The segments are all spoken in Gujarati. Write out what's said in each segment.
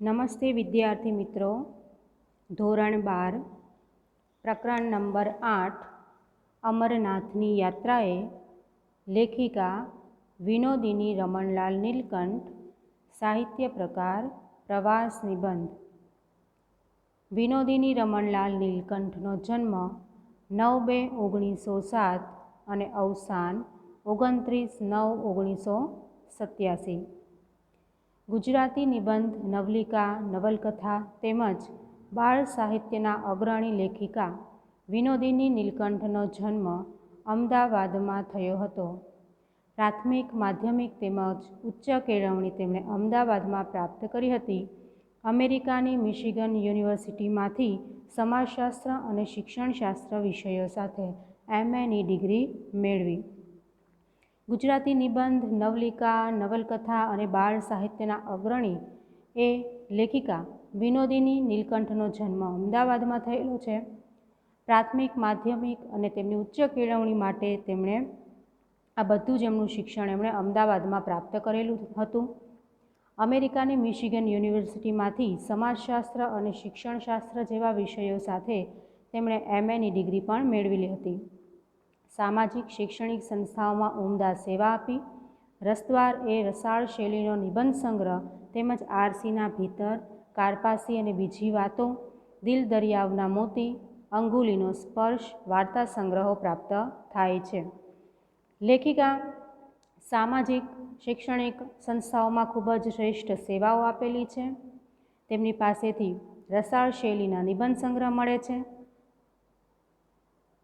નમસ્તે વિદ્યાર્થી મિત્રો, ધોરણ 12 પ્રકરણ નંબર 8 અમરનાથની યાત્રાએ લેખિકા વિનોદિની રમણલાલ નીલકંઠ, સાહિત્ય પ્રકાર પ્રવાસ નિબંધ। વિનોદિની રમણલાલ નીલકંઠનો જન્મ 9/2/1907 અને અવસાન 29/9/1987। ગુજરાતી નિબંધ, નવલિકા, નવલકથા તેમજ બાળ સાહિત્યના અગ્રણી લેખિકા વિનોદિની નીલકંઠનો જન્મ અમદાવાદમાં થયો હતો। પ્રાથમિક, માધ્યમિક તેમજ ઉચ્ચ કેળવણી તેમણે અમદાવાદમાં પ્રાપ્ત કરી હતી। અમેરિકાની મિશિગન યુનિવર્સિટીમાંથી સમાજશાસ્ત્ર અને શિક્ષણશાસ્ત્ર વિષયો સાથે MA ની ડિગ્રી મેળવી। ગુજરાતી નિબંધ, નવલિકા, નવલકથા અને બાળ સાહિત્યના અગ્રણી એ લેખિકા વિનોદિની નીલકંઠનો જન્મ અમદાવાદમાં થયેલો છે। પ્રાથમિક, માધ્યમિક અને તેમની ઉચ્ચ કેળવણી માટે તેમણે આ બધું જ એમનું શિક્ષણ એમણે અમદાવાદમાં પ્રાપ્ત કરેલું હતું। અમેરિકાની મિશિગન યુનિવર્સિટીમાંથી સમાજશાસ્ત્ર અને શિક્ષણશાસ્ત્ર જેવા વિષયો સાથે તેમણે MA ની ડિગ્રી પણ મેળવેલી હતી। સામાજિક શૈક્ષણિક સંસ્થાઓમાં ઉમદા સેવા આપી। રસદ્વાર એ રસાળ શૈલીનો નિબંધ સંગ્રહ તેમજ આરસીના ભીતર, કારપાસી અને બીજી વાતો, દિલ દરિયાવના મોતી, અંગુલીનો સ્પર્શ વાર્તા સંગ્રહો પ્રાપ્ત થાય છે। લેખિકા સામાજિક શૈક્ષણિક સંસ્થાઓમાં ખૂબ જ શ્રેષ્ઠ સેવાઓ આપેલી છે। તેમની પાસેથી રસાળ શૈલીના નિબંધ સંગ્રહ મળે છે।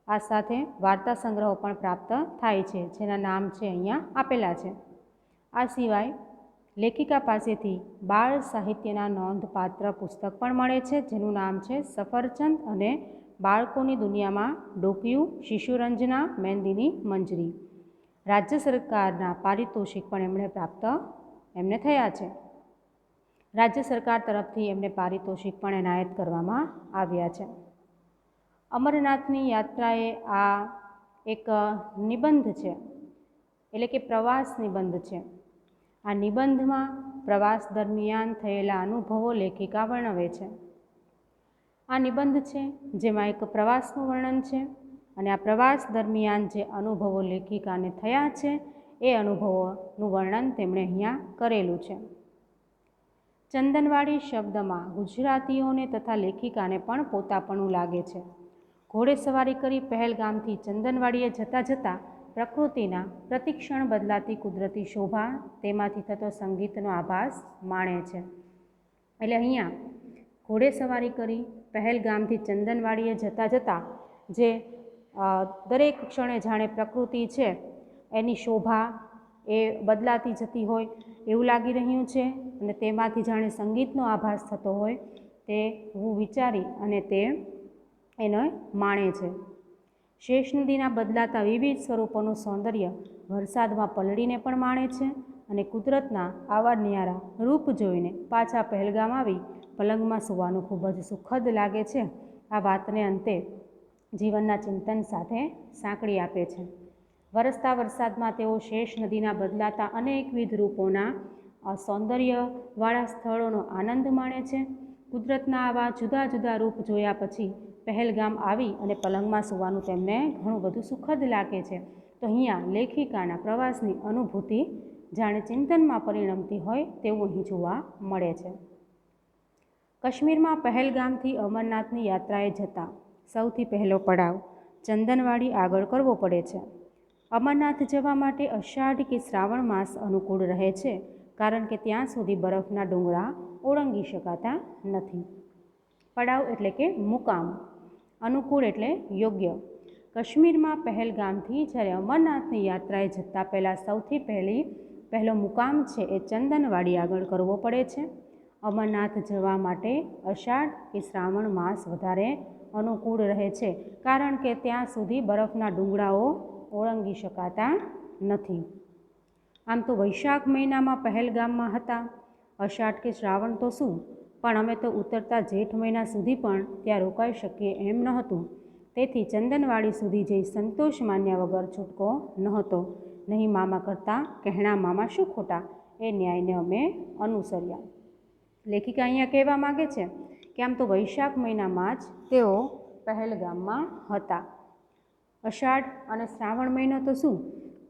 આ સાથે વાર્તા સંગ્રહો પણ પ્રાપ્ત થાય છે, જેના નામ છે અહીંયા આપેલા છે। આ સિવાય લેખિકા પાસેથી બાળ સાહિત્યના નોંધપાત્ર પુસ્તક પણ મળે છે, જેનું નામ છે સફરચંદ અને બાળકોની દુનિયામાં ડોકિયું, શિશુરંજના, મહેંદીની મંજરી। રાજ્ય સરકારના પારિતોષિક પણ એમણે પ્રાપ્ત થયા છે। રાજ્ય સરકાર તરફથી એમને પારિતોષિક પણ એનાયત કરવામાં આવ્યા છે। અમરનાથની યાત્રાએ આ એક નિબંધ છે, એટલે કે પ્રવાસ નિબંધ છે। આ નિબંધમાં પ્રવાસ દરમિયાન થયેલા અનુભવો લેખિકા વર્ણવે છે। આ નિબંધ છે જેમાં એક પ્રવાસનું વર્ણન છે અને આ પ્રવાસ દરમિયાન જે અનુભવો લેખિકાને થયા છે એ અનુભવોનું વર્ણન તેમણે અહીંયા કરેલું છે। ચંદનવાડી શબ્દમાં ગુજરાતીઓને તથા લેખિકાને પણ પોતાપણું લાગે છે। ઘોડેસવારી કરી પહેલગામથી ચંદનવાડીએ જતાં પ્રકૃતિના પ્રતિક્ષણ બદલાતી કુદરતી શોભા, તેમાંથી થતો સંગીતનો આભાસ માણે છે। એટલે અહીંયા ઘોડેસવારી કરી પહેલગામથી ચંદનવાડીએ જતાં જે દરેક ક્ષણે જાણે પ્રકૃતિ છે એની શોભા એ બદલાતી જતી હોય એવું લાગી રહ્યું છે અને તેમાંથી જાણે સંગીતનો આભાસ થતો હોય તેવું વિચારી અને તે એને માણે છે। શેષ નદીના બદલાતા વિવિધ સ્વરૂપોનું સૌંદર્ય વરસાદમાં પલળીને પણ માણે છે અને કુદરતના આવા ન્યારા રૂપ જોઈને પાછા પહેલગામ આવી પલંગમાં સૂવાનું ખૂબ જ સુખદ લાગે છે। આ વાતને અંતે જીવનના ચિંતન સાથે સાંકળી આપે છે। વરસતા વરસાદમાં તેઓ શેષ નદીના બદલાતા અનેકવિધ રૂપોના સૌંદર્યવાળા સ્થળોનો આનંદ માણે છે। કુદરતના આવા જુદા જુદા રૂપ જોયા પછી પહેલગામ આવી અને પલંગમાં સૂવાનું તેમને ઘણું બધું સુખદ લાગે છે। તો અહીંયા લેખિકાના પ્રવાસની અનુભૂતિ જાણે ચિંતનમાં પરિણમતી હોય તેવું અહીં જોવા મળે છે। કાશ્મીરમાં પહેલગામથી અમરનાથની યાત્રાએ જતાં સૌથી પહેલો પડાવ ચંદનવાડી આગળ કરવો પડે છે। અમરનાથ જવા માટે અષાઢ કે શ્રાવણ માસ અનુકૂળ રહે છે, કારણ કે ત્યાં સુધી બરફના ડુંગરા ઓળંગી શકાતા નથી। પડાવ એટલે કે મુકામ, અનુકૂળ એટલે યોગ્ય। કાશ્મીરમાં પહેલગામથી જ્યારે અમરનાથની યાત્રાએ જતાં પહેલાં સૌથી પહેલો મુકામ છે એ ચંદનવાડી આગળ કરવો પડે છે। અમરનાથ જવા માટે અષાઢ કે શ્રાવણ માસ વધારે અનુકૂળ રહે છે, કારણ કે ત્યાં સુધી બરફના ડુંગરાઓ ઓળંગી શકાતા નથી। આમ તો વૈશાખ મહિનામાં પહેલગામમાં હતા, અષાઢ કે શ્રાવણ તો શું, પણ અમે તો ઉતરતા જેઠ મહિના સુધી પણ ત્યાં રોકાઈ શકીએ એમ નહોતું। તેથી ચંદનવાડી સુધી જઈ સંતોષ માન્યા વગર છૂટકો નહોતો। નહીં મામા કરતાં કહેણા મામા શું ખોટા, એ ન્યાયને અમે અનુસર્યા। લેખિકા અહીંયા કહેવા માગે છે કે આમ તો વૈશાખ મહિનામાં જ તેઓ પહેલગામમાં હતા. અષાઢ અને શ્રાવણ મહિનો તો શું,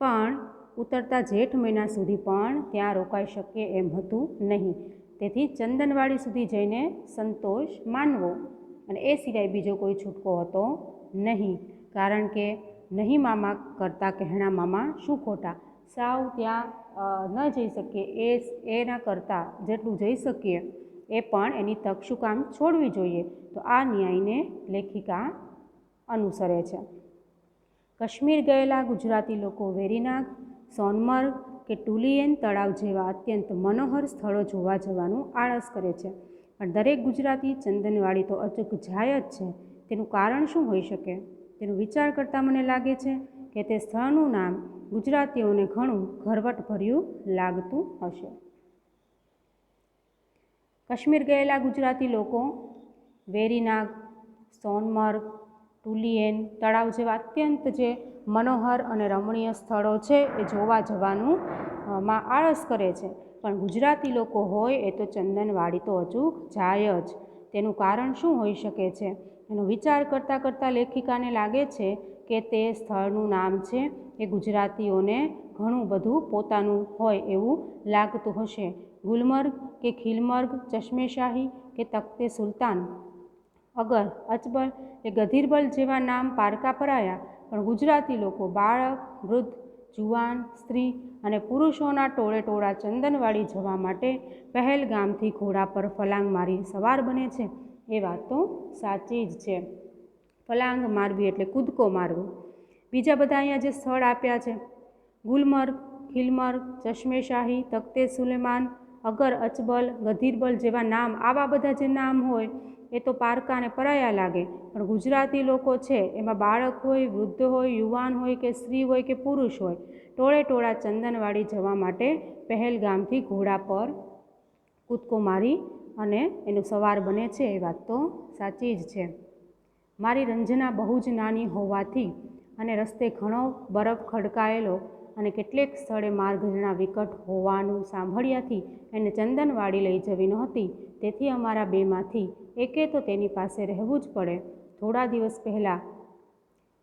પણ ઉતરતા જેઠ મહિના સુધી પણ ત્યાં રોકાઈ શકે એમ હતું નહીં. તેથી ચંદનવાડી સુધી જઈને સંતોષ માનવો અને એ સિવાય બીજો કોઈ છૂટકો હતો નહીં. કારણ કે નહીં મામા કરતાં કહેણા મામા શું ખોટા. સાવ ત્યાં ન જઈ શકીએ એના કરતાં જેટલું જઈ શકીએ એ પણ એની તક શું કામ છોડવી જોઈએ. તો આ ન્યાયને લેખિકા અનુસરે છે. કાશ્મીર ગયેલા ગુજરાતી લોકો વેરીનાગ, સોનમર્ગ કે ટુલિએન તળાવ જેવા અત્યંત મનોહર સ્થળો જોવા જવાનું આળસ કરે છે, પણ દરેક ગુજરાતી ચંદનવાડી તો અચૂક જાય જ છે. તેનું કારણ શું હોઈ શકે? તેનો વિચાર કરતાં મને લાગે છે કે તે સ્થળનું નામ ગુજરાતીઓને ઘણું ઘરવટભર્યું લાગતું હશે. કાશ્મીર ગયેલા ગુજરાતી લોકો વેરીનાગ, સોનમર્ગ, ટુલિએન તળાવ જેવા અત્યંત જે મનોહર અને રમણીય સ્થળો છે એ જોવા જવાનું માં આળસ કરે છે, પણ ગુજરાતી લોકો હોય એ તો ચંદનવાડી તો અચૂક જાય જ. તેનું કારણ શું હોઈ શકે છે? એનો વિચાર કરતાં કરતાં લેખિકાને લાગે છે કે તે સ્થળનું નામ છે એ ગુજરાતીઓને ઘણું બધું પોતાનું હોય એવું લાગતું હશે. ગુલમર્ગ કે ખિલમર્ગ, ચશ્મેશાહી કે તખ્તે સુલતાન, અગર, અચબલ કે ગધીરબલ જેવા નામ પારકા પરાયા, પણ ગુજરાતી લોકો બાળક, વૃદ્ધ, જુવાન, સ્ત્રી અને પુરુષોના ટોળે ટોળા ચંદનવાડી જવા માટે પહેલગામથી ઘોડા પર ફલાંગ મારી સવાર બને છે. એ વાત તો સાચી જ છે. ફલાંગ મારવી એટલે કૂદકો મારવો. બીજા બધા અહીંયા જે સ્થળ આપ્યા છે, ગુલમર્ગ, ખિલમર્ગ, ચશ્મેશાહી, તખ્તે સુલેમાન, અગર, અચબલ, ગધીરબલ જેવા નામ, આવા બધા જે નામ હોય એ તો પારકા અને પરાયા લાગે, પણ ગુજરાતી લોકો છે એમાં બાળક હોય, વૃદ્ધ હોય, યુવાન હોય કે સ્ત્રી હોય કે પુરુષ હોય, ટોળે ટોળા ચંદનવાડી જવા માટે પહેલગામથી ઘોડા પર કૂદકો મારી અને એનું સવાર બને છે. એ વાત તો સાચી જ છે. મારી રંજના બહુ જ નાની હોવાથી અને રસ્તે ઘણો બરફ ખડકાયેલો અને કેટલેક સ્થળે માર્ગ ઘણા વિકટ હોવાનું સાંભળ્યાથી એને ચંદનવાડી લઈ જવી નહોતી. તેથી અમારા બેમાંથી એકે તો તેની પાસે રહેવું જ પડે. થોડા દિવસ પહેલાં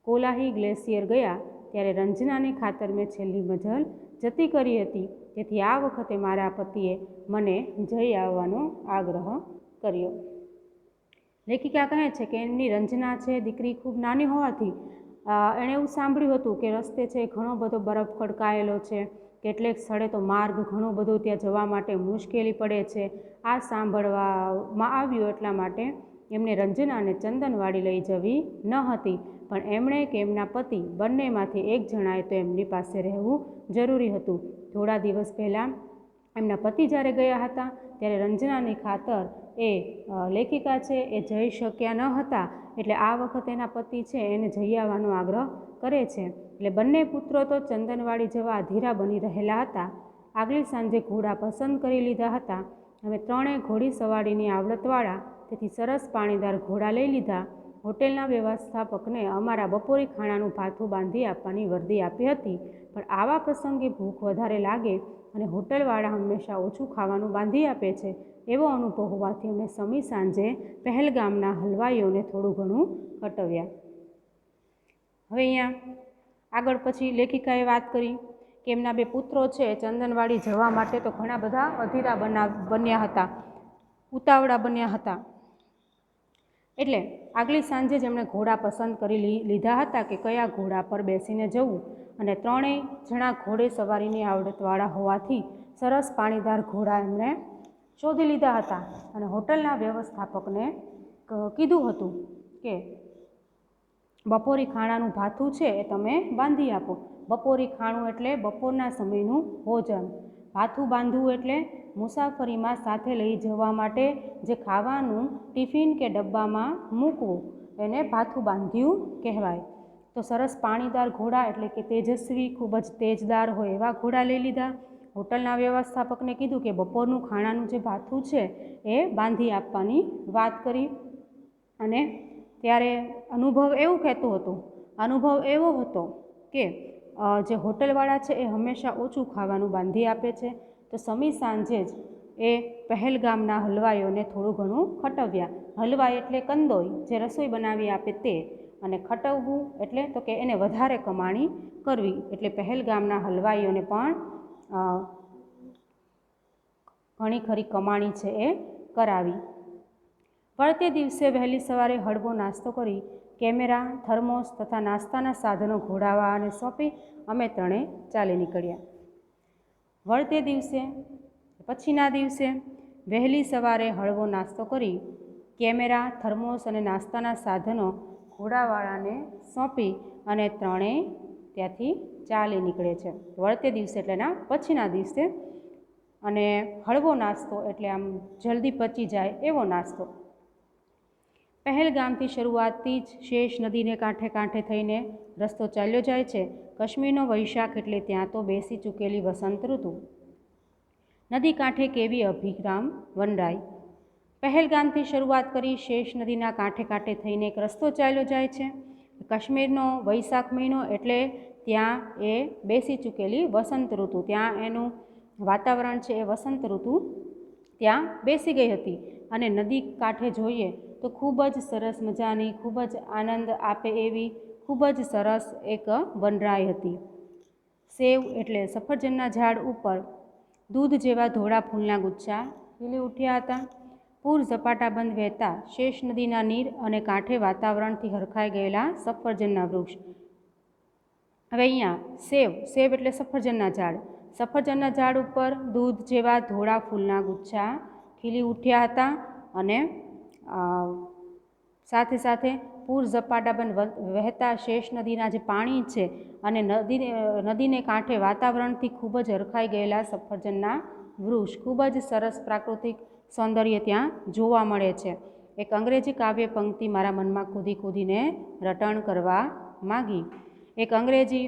કોલાહી ગ્લેશિયર ગયા ત્યારે રંજનાને ખાતર મેં છેલ્લી મજલ જતી કરી હતી. તેથી આ વખતે મારા પતિએ મને જઈ આવવાનો આગ્રહ કર્યો. લેખિકા કહે છે કે એમની રંજના છે દીકરી ખૂબ નાની હોવાથી એણે એવું સાંભળ્યું હતું કે રસ્તે છે ઘણો બધો બરફ ખડકાયેલો છે, કેટલેક સ્થળે તો માર્ગ ઘણો બધો ત્યાં જવા માટે મુશ્કેલી પડે છે. આ સાંભળવામાં આવ્યું એટલા માટે એમને રંજનાને ચંદનવાડી લઈ જવી ન હતી, પણ એમણે કે એમના પતિ બંનેમાંથી એક જણાએ તો એમની પાસે રહેવું જરૂરી હતું. થોડા દિવસ પહેલાં એમના પતિ જ્યારે ગયા હતા ત્યારે રંજનાની ખાતર એ લેખિકા છે એ જઈ શક્યા ન હતા, એટલે આ વખતે એના પતિ છે એને જઈ આવવાનો આગ્રહ કરે છે. એટલે બંને પુત્રો તો ચંદનવાડી જવા અધીરા બની રહેલા હતા. આગલી સાંજે ઘોડા પસંદ કરી લીધા હતા. અમે ત્રણેય ઘોડી સવારીની આવડતવાળા, તેથી સરસ પાણીદાર ઘોડા લઈ લીધા. હોટેલના વ્યવસ્થાપકને અમારા બપોરી ખાણાનું ભાથું બાંધી આપવાની વર્દી આપી હતી, પણ આવા પ્રસંગે ભૂખ વધારે લાગે અને હોટલવાળા હંમેશા ઓછું ખાવાનું બાંધી આપે છે એવો અનુભવ હોવાથી અમે સમી સાંજે પહેલગામના હલવાઈઓને થોડું ઘણું કટવ્યા. હવે અહીંયા આગળ પછી લેખિકાએ વાત કરી કે એમના બે પુત્રો છે ચંદનવાડી જવા માટે તો ઘણા બધા અધીરા બન્યા હતા, ઉતાવળા બન્યા હતા. એટલે આગલી સાંજે જ એમણે ઘોડા પસંદ કરી લીધા હતા કે કયા ઘોડા પર બેસીને જવું, અને ત્રણેય જણા ઘોડે સવારીની આવડતવાળા હોવાથી સરસ પાણીદાર ઘોડા એમણે શોધી લીધા હતા અને હોટલના વ્યવસ્થાપકને કીધું હતું કે બપોરી ખાણાનું ભાથું છે એ તમે બાંધી આપો. બપોરી ખાણું એટલે બપોરના સમયનું ભોજન, ભાથું બાંધવું એટલે મુસાફરીમાં સાથે લઈ જવા માટે જે ખાવાનું ટિફિન કે ડબ્બામાં મૂકવું એને ભાથું બાંધ્યું કહેવાય. તો સરસ પાણીદાર ઘોડા એટલે કે તેજસ્વી, ખૂબ જ તેજદાર હોય એવા ઘોડા લઈ લીધા. હોટલના વ્યવસ્થાપકને કીધું કે બપોરનું ખાણાનું જે ભાથું છે એ બાંધી આપવાની વાત કરી. અને ત્યારે અનુભવ એવો હતો કે જે હોટલવાળા છે એ હંમેશા ઓછું ખાવાનું બાંધી આપે છે. તો સમી સાંજે જ એ પહેલગામના હલવાઈઓને થોડું ઘણું ખટવ્યા. હલવાઈ એટલે કંદોઈ, જે રસોઈ બનાવી આપે તે, અને ખટવવું એટલે તો કે એને વધારે કમાણી કરવી. એટલે પહેલગામના હલવાઈઓને પણ ઘણી ખરી કમાણી છે એ કરાવી. વળતે દિવસે વહેલી સવારે હળવો નાસ્તો કરી કેમેરા, થર્મોસ તથા નાસ્તાના સાધનો ઘોડાવાળાને સોંપી અમે ત્રણે ચાલી નીકળ્યા. વળતે દિવસે પછીના દિવસે વહેલી સવારે હળવો નાસ્તો કરી કેમેરા, થર્મોસ અને નાસ્તાના સાધનો ઘોડાવાળાને સોંપી અને ત્રણેય ત્યાંથી ચાલી નીકળે છે. વળતે દિવસે એટલે એના પછીના દિવસે. અને હળવો નાસ્તો એટલે આમ જલ્દી પચી જાય એવો નાસ્તો. પહેલગામથી શરૂઆતથી જ શેષ નદીને કાંઠે કાંઠે થઈને રસ્તો ચાલ્યો જાય છે. કાશ્મીરનો વૈશાખ એટલે ત્યાં તો બેસી ચૂકેલી વસંત ઋતુ. નદી કાંઠે કેવી અભિરામ વનરાય. પહેલગામથી શરૂઆત કરી શેષ નદીના કાંઠે કાંઠે થઈને એક રસ્તો ચાલ્યો જાય છે. કાશ્મીરનો વૈશાખ મહિનો એટલે ત્યાં એ બેસી ચૂકેલી વસંત ઋતુ. ત્યાં એનું વાતાવરણ છે એ વસંત ઋતુ ત્યાં બેસી ગઈ હતી. અને નદી કાંઠે જોઈએ તો ખૂબ જ સરસ મજાની, ખૂબ જ આનંદ આપે એવી, ખૂબ જ સરસ એક વનરાઈ હતી. સેવ એટલે સફરજનના ઝાડ ઉપર દૂધ જેવા ધોળા ફૂલના ગુચ્છા ખીલી ઉઠ્યા હતા. પૂર ઝપાટાબંધ વહેતા શેષ નદીના નીર અને કાંઠે વાતાવરણથી હરખાઈ ગયેલા સફરજનના વૃક્ષ. હવે અહીંયા સેવ એટલે સફરજનના ઝાડ. સફરજનના ઝાડ ઉપર દૂધ જેવા ધોળા ફૂલના ગુચ્છા ખીલી ઉઠ્યા હતા. અને સાથે સાથે પૂર ઝપાટાબંધ વહેતા શેષ નદીના જે પાણી છે અને નદીને કાંઠે વાતાવરણથી ખૂબ જ હરખાઈ ગયેલા સફરજનના વૃક્ષ. ખૂબ જ સરસ પ્રાકૃતિક સૌંદર્ય ત્યાં જોવા મળે છે. એક અંગ્રેજી કાવ્ય પંક્તિ મારા મનમાં કૂદી કૂદીને રટણ કરવા માગી. એક અંગ્રેજી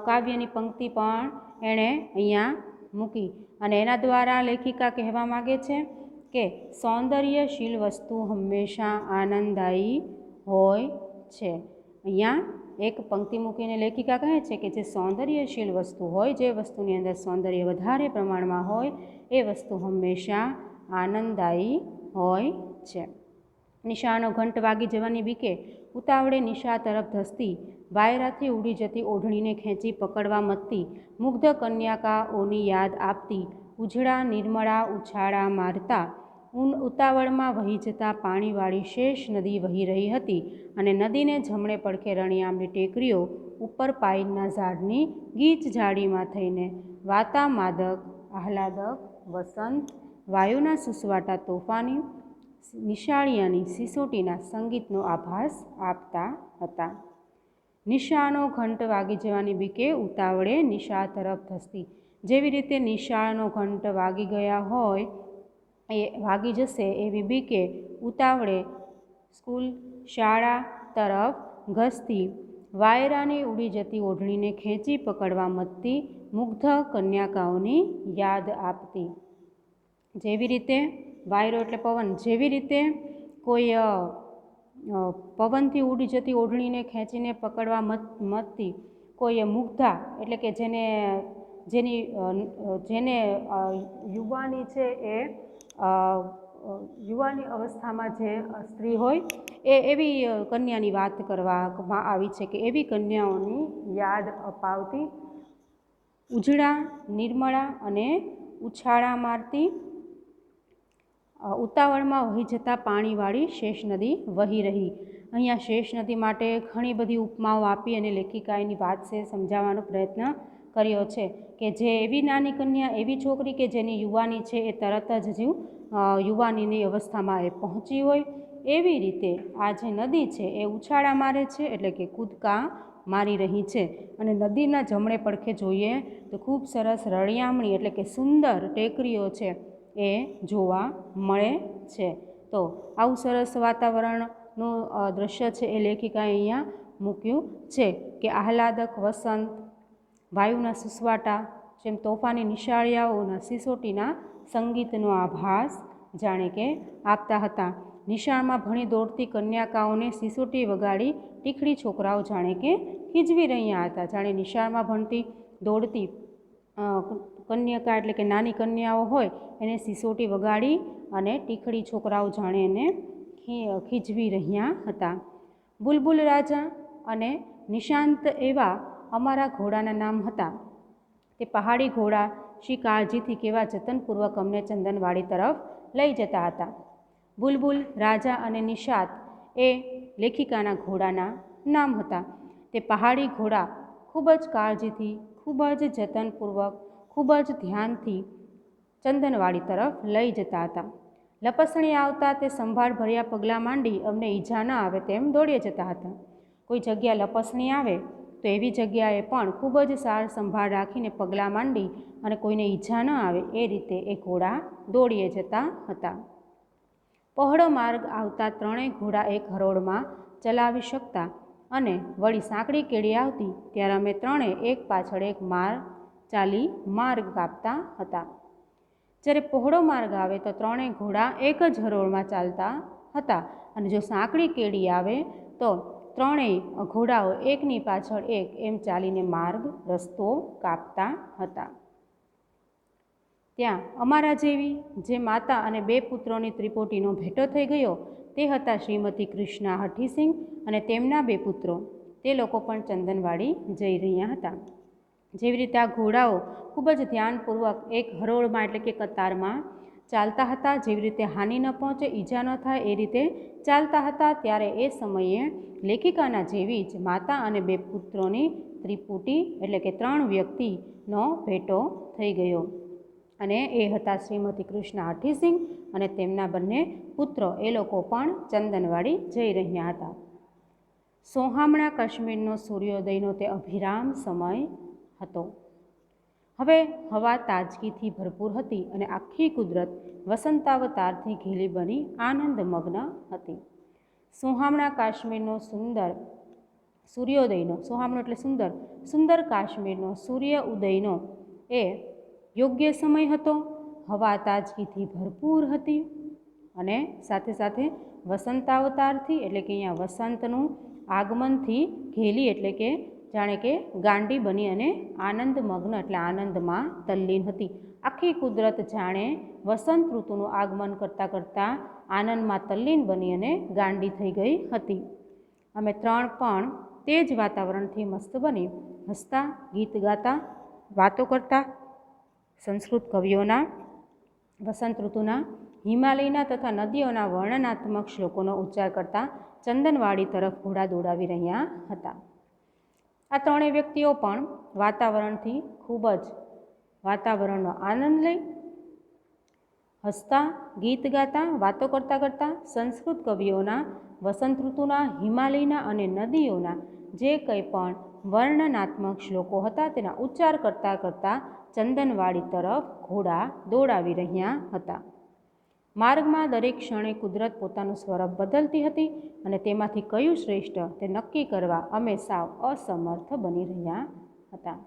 કાવ્યની પંક્તિ પણ એણે અહીંયા મૂકી અને એના દ્વારા લેખિકા કહેવા માગે છે કે સૌંદર્યશીલ વસ્તુ હંમેશા આનંદદાયી હોય છે. અહીંયા એક પંક્તિ મૂકીને લેખિકા કહે છે કે જે સૌંદર્યશીલ વસ્તુ હોય, જે વસ્તુની અંદર સૌંદર્ય વધારે પ્રમાણમાં હોય, એ વસ્તુ હંમેશા આનંદદાયી હોય છે. નિશાળનો ઘંટ વાગી જવાની બીકે ઉતાવળે નિશા તરફ ધસતી, વાયરાથી ઉડી જતી ઓઢણીને ખેંચી પકડવા મથતી, મુગ્ધ કન્યાકાઓની યાદ આપતી, ઉજળા નિર્મળા ઉછાળા મારતા ઉતાવળમાં વહી જતા પાણીવાળી શેષ નદી વહી રહી હતી. અને નદીને જમણે પડખે રણિયામની ટેકરીઓ ઉપર પાઇનના ઝાડની ગીચ ઝાડીમાં થઈને વાતા માદક આહલાદક વસંત વાયુના સુસવાટા તોફાની નિશાળિયાની સિસોટીના સંગીતનો આભાસ આપતા હતા. નિશાળનો ઘંટ વાગી જવાની બીકે ઉતાવળે નિશાળ તરફ ધસતી. જેવી રીતે નિશાળનો ઘંટ વાગી ગયા હોય, એ વાગી જશે એવી બીકે ઉતાવળે સ્કૂલ શાળા તરફ ઘસતી, વાયરાની ઉડી જતી ઓઢણીને ખેંચી પકડવા મથતી, મુગ્ધ કન્યાકાઓની યાદ આપતી. જેવી રીતે વાયરો એટલે પવન, જેવી રીતે કોઈ પવનથી ઉડી જતી ઓઢણીને ખેંચીને પકડવા મથતી કોઈ મુગ્ધા એટલે કે જેને યુવાની છે એ યુવાની અવસ્થામાં જે સ્ત્રી હોય એ એવી કન્યાની વાત કરવામાં આવી છે કે એવી કન્યાઓની યાદ અપાવતી, ઉજળા નિર્મળા અને ઉછાળા મારતી, ઉતાવળમાં વહી જતા પાણીવાળી શેષ નદી વહી રહી. અહીંયા શેષ નદી માટે ઘણી બધી ઉપમાઓ આપી અને લેખિકાએ એની વાત છે સમજાવવાનો પ્રયત્ન કર્યો છે કે જે એવી નાની કન્યા, એવી છોકરી કે જેની યુવાની છે એ તરત જ યુવાનીની અવસ્થામાં એ પહોંચી હોય, એવી રીતે આ જે નદી છે એ ઉછાળા મારે છે એટલે કે કૂદકા મારી રહી છે. અને નદીના જમણે પડખે જોઈએ તો ખૂબ સરસ રળિયામણી એટલે કે સુંદર ટેકરીઓ છે એ જોવા મળે છે. તો આવું સરસ વાતાવરણનું દૃશ્ય છે એ લેખિકાએ અહીંયા મૂક્યું છે કે આહલાદક વસંત, વાયુના સુસવાટા, જેમ તોફાની નિશાળિયાઓના સિસોટીના સંગીતનો આભાસ જાણે કે આપતા હતા. નિશાળમાં ભણી દોડતી કન્યાકાઓને સિસોટી વગાડી ટીખળી છોકરાઓ જાણે કે ખીજવી રહ્યા હતા. જાણે નિશાળમાં ભણતી દોડતી કન્યકા એટલે કે નાની કન્યાઓ હોય એને સિસોટી વગાડી અને ટીખડી છોકરાઓ જાણે એને ખીજવી રહ્યા હતા. બુલબુલ રાજા અને નિશાંત એવા અમારા ઘોડાના નામ હતા. તે પહાડી ઘોડા શી કાળજીથી કેવા જતનપૂર્વક અમને ચંદનવાડી તરફ લઈ જતા હતા. બુલબુલ રાજા અને નિશાંત એ લેખિકાના ઘોડાના નામ હતા. તે પહાડી ઘોડા ખૂબ જ કાળજીથી, ખૂબ જ જતનપૂર્વક, ખૂબ જ ધ્યાનથી ચંદનવાડી તરફ લઈ જતા હતા. લપસણી આવતા તે સંભાળ ભર્યા પગલાં માંડી અમને ઈજા ન આવે તેમ દોડી જતા હતા. કોઈ જગ્યા લપસણી આવે તો એવી જગ્યાએ પણ ખૂબ જ સાર સંભાળ રાખીને પગલાં માંડી અને કોઈને ઈજા ન આવે એ રીતે એ ઘોડા દોડીએ જતા હતા. પહોળો માર્ગ આવતા ત્રણેય ઘોડા એક હરોળમાં ચલાવી શકતા અને વળી સાંકડી કેડી આવતી ત્યારે અમે ત્રણેય એક પાછળ એક ચાલી માર્ગ કાપતા હતા. જ્યારે પહોળો માર્ગ આવે તો ત્રણેય ઘોડા એક જ હરોળમાં ચાલતા હતા અને જો સાંકડી કેડી આવે તો ત્રણેય ઘોડાઓ એકની પાછળ એક એમ ચાલીને રસ્તો કાપતા હતા. ત્યાં અમારા જેવી જે માતા અને 2 પુત્રોની ત્રિપોટીનો ભેટો થઈ ગયો તે હતા શ્રીમતી કૃષ્ણા હઠીસિંહ અને તેમના 2 પુત્રો. તે લોકો પણ ચંદનવાડી જઈ રહ્યા હતા. જેવી રીતે આ ઘોડાઓ ખૂબ જ ધ્યાનપૂર્વક એક હરોળમાં એટલે કે કતારમાં ચાલતા હતા, જેવી રીતે હાનિ ન પહોંચે, ઈજા ન થાય એ રીતે ચાલતા હતા, ત્યારે એ સમયે લેખિકાના જેવી જ માતા અને 2 પુત્રોની ત્રિપુટી એટલે કે 3 વ્યક્તિનો ભેટો થઈ ગયો અને એ હતા શ્રીમતી કૃષ્ણા હઠીસિંહ અને તેમના બંને પુત્રો. એ લોકો પણ ચંદનવાડી જઈ રહ્યા હતા. સોહામણા કાશ્મીરનો સૂર્યોદયનો તે અભિરામ સમય હતો. હવે હવા તાજગીથી ભરપૂર હતી અને આખી કુદરત વસંતાવતારથી ઘેલી બની આનંદમગ્ન હતી. સોહામણા કાશ્મીરનો સૂર્યોદયનો, સોહામણો એટલે સુંદર, સુંદર કાશ્મીરનો સૂર્ય ઉદયનો એ યોગ્ય સમય હતો. હવા તાજગીથી ભરપૂર હતી અને સાથે સાથે વસંતાવતારથી એટલે કે અહીંયા વસંતનું આગમનથી ઘેલી એટલે કે જાણે કે ગાંડી બની અને આનંદમગ્ન એટલે આનંદમાં તલ્લીન હતી. આખી કુદરત જાણે વસંત ઋતુનું આગમન કરતાં કરતાં આનંદમાં તલ્લીન બની અને ગાંડી થઈ ગઈ હતી. અમે 3 પણ તે જ વાતાવરણથી મસ્ત બની હસતા, ગીત ગાતા, વાતો કરતા, સંસ્કૃત કવિઓના વસંત ઋતુના, હિમાલયના તથા નદીઓના વર્ણનાત્મક શ્લોકોનો ઉચ્ચાર કરતા ચંદનવાડી તરફ ઘોડા દોડાવી રહ્યા હતા. આ 3 વ્યક્તિઓ પણ વાતાવરણથી ખૂબ જ વાતાવરણનો આનંદ લઈ હસતા, ગીત ગાતા, વાતો કરતાં કરતાં સંસ્કૃત કવિઓના વસંત ઋતુના, હિમાલયના અને નદીઓના જે કંઈ પણ વર્ણનાત્મક શ્લોકો હતા તેના ઉચ્ચાર કરતાં કરતાં ચંદનવાડી તરફ ઘોડા દોડાવી રહ્યા હતા. માર્ગમાં દરેક ક્ષણે કુદરત પોતાનું સ્વરૂપ બદલતી હતી અને તેમાંથી કયું શ્રેષ્ઠ તે નક્કી કરવા અમે સાવ અસમર્થ બની રહ્યા હતા.